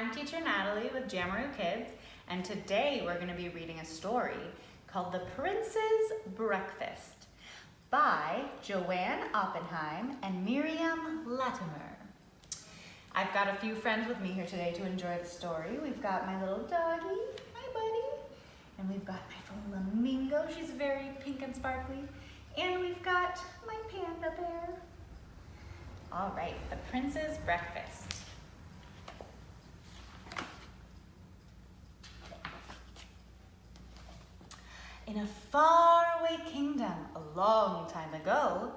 I'm teacher Natalie with JAMaROO Kids, and today we're going to be reading a story called The Prince's Breakfast by Joanne Oppenheim and Miriam Latimer. I've got a few friends with me here today to enjoy the story. We've got my little doggie, hi buddy, and we've got my flamingo, she's very pink and sparkly, and we've got my panda bear. All right, The Prince's Breakfast. In a faraway kingdom a long time ago,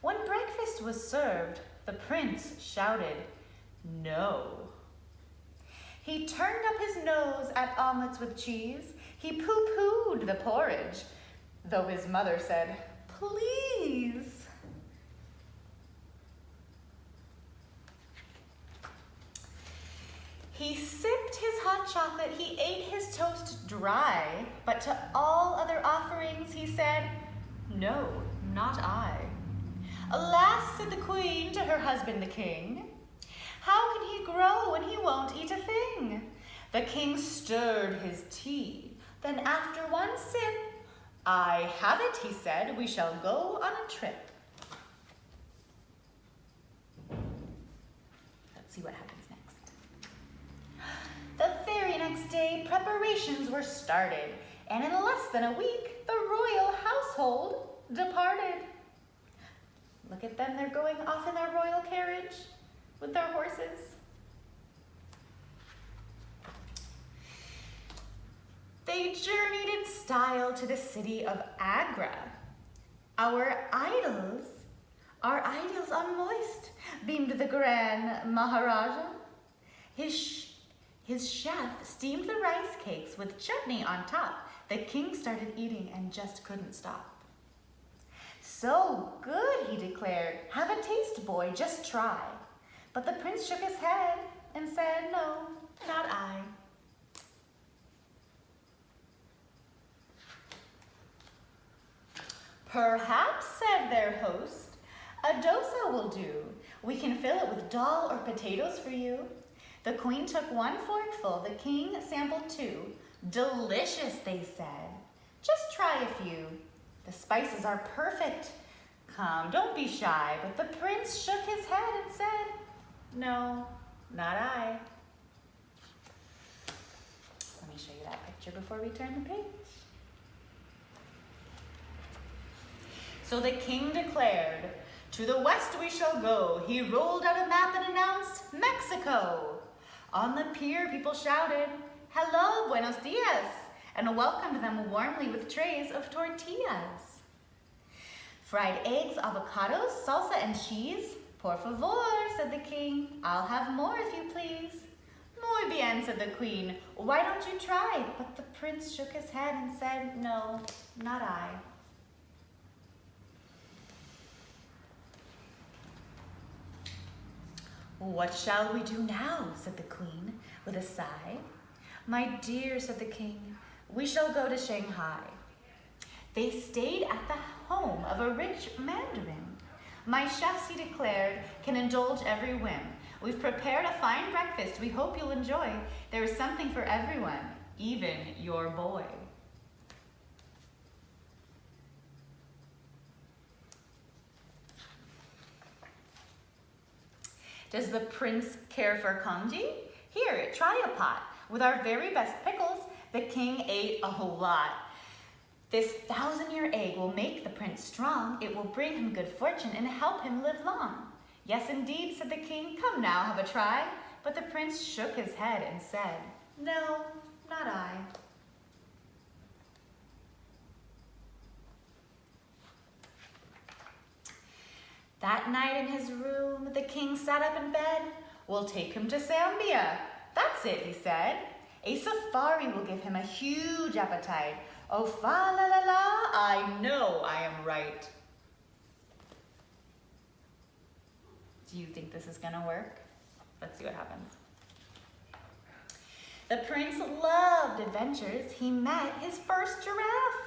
when breakfast was served, the prince shouted, "No." He turned up his nose at omelets with cheese. He pooh-poohed the porridge, though his mother said, "Please." He sipped his hot chocolate, he ate his toast dry, but to all other offerings he said, "No, not I." "Alas," said the queen to her husband the king, "how can he grow when he won't eat a thing?" The king stirred his tea, then after one sip, "I have it," he said, "we shall go on a trip." Let's see what happens next. The very next day, preparations were started, and in less than a week, the royal household departed. Look at them, they're going off in their royal carriage with their horses. They journeyed in style to the city of Agra. Our idols are moist, beamed the grand Maharaja. His chef steamed the rice cakes with chutney on top. The king started eating and just couldn't stop. "So good," he declared. "Have a taste, boy, just try." But the prince shook his head and said, "No, not I." "Perhaps," said their host, "a dosa will do. We can fill it with dal or potatoes for you." The queen took one forkful, the king sampled two. "Delicious," they said. "Just try a few. The spices are perfect. Come, don't be shy." But the prince shook his head and said, "No, not I." Let me show you that picture before we turn the page. So the king declared, "To the west we shall go." He rolled out a map and announced, "Mexico." On the pier, people shouted, "Hello, buenos dias," and welcomed them warmly with trays of tortillas. "Fried eggs, avocados, salsa, and cheese? Por favor," said the king. "I'll have more if you please." "Muy bien," said the queen. "Why don't you try?" But the prince shook his head and said, "No, not I." "What shall we do now?" said the queen with a sigh. "My dear," said the king, "we shall go to Shanghai." They stayed at the home of a rich mandarin. "My chefs," he declared, "can indulge every whim. We've prepared a fine breakfast we hope you'll enjoy. There is something for everyone, even your boy." "Does the prince care for congee? Here, try a pot. With our very best pickles." The king ate a whole lot. "This 1,000-year egg will make the prince strong. It will bring him good fortune and help him live long." "Yes, indeed," said the king. "Come now, have a try." But the prince shook his head and said, "No, not I." That night in his room, the king sat up in bed. "We'll take him to Zambia. That's it," he said. "A safari will give him a huge appetite. Oh, fa la la la, I know I am right." Do you think this is gonna work? Let's see what happens. The prince loved adventures. He met his first giraffe.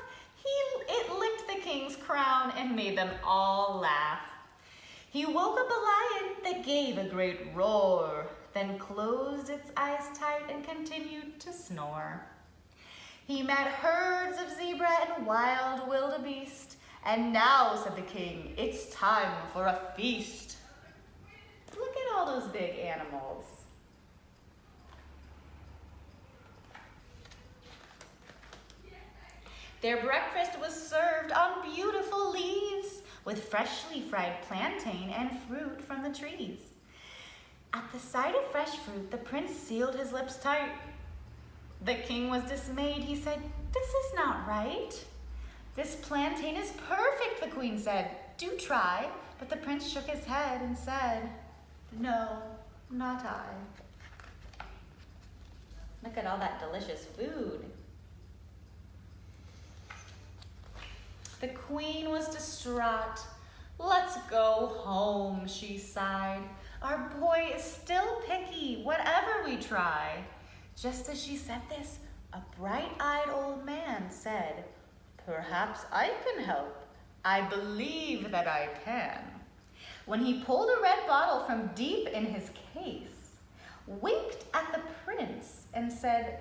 It licked the king's crown and made them all laugh. He woke up a lion that gave a great roar, then closed its eyes tight and continued to snore. He met herds of zebra and wild wildebeest, and now, said the king, it's time for a feast. Look at all those big animals. Their breakfast was served on beautiful leaves with freshly fried plantain and fruit from the trees. At the sight of fresh fruit, the prince sealed his lips tight. The king was dismayed. He said, "This is not right." "This plantain is perfect," the queen said. "Do try." But the prince shook his head and said, "No, not I." Look at all that delicious food. The queen was distraught. "Let's go home," she sighed. "Our boy is still picky, whatever we try." Just as she said this, a bright-eyed old man said, "Perhaps I can help. I believe that I can." When he pulled a red bottle from deep in his case, winked at the prince and said,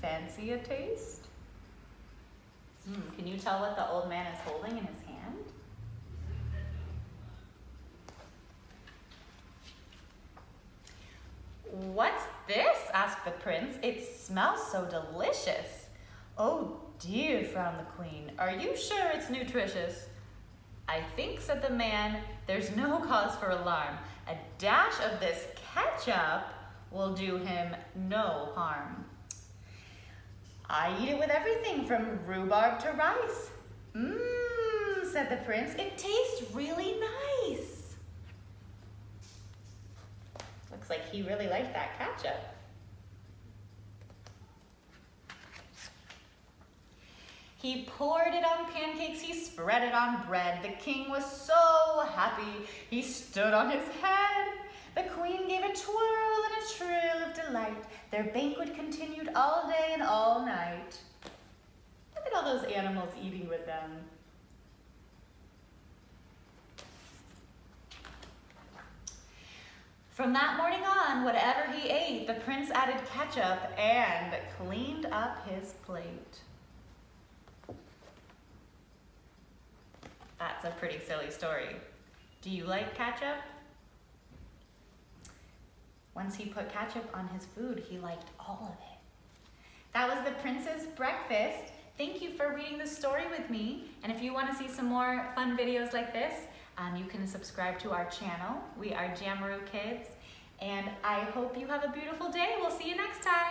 "Fancy a taste?" Can you tell what the old man is holding in his hand? "What's this?" asked the prince. "It smells so delicious." "Oh dear," frowned the queen. "Are you sure it's nutritious?" "I think," said the man, "there's no cause for alarm. A dash of this ketchup will do him no harm." "I eat it with everything from rhubarb to rice." "Mmm," said the prince, "it tastes really nice." Looks like he really liked that ketchup. He poured it on pancakes, he spread it on bread. The king was so happy, he stood on his head. The queen gave a twirl and a trill of delight. Their banquet continued all day and all night. Look at all those animals eating with them. From that morning on, whatever he ate, the prince added ketchup and cleaned up his plate. That's a pretty silly story. Do you like ketchup? Once he put ketchup on his food, he liked all of it. That was the prince's breakfast. Thank you for reading the story with me. And if you want to see some more fun videos like this, you can subscribe to our channel. We are JAMaROO Kids. And I hope you have a beautiful day. We'll see you next time.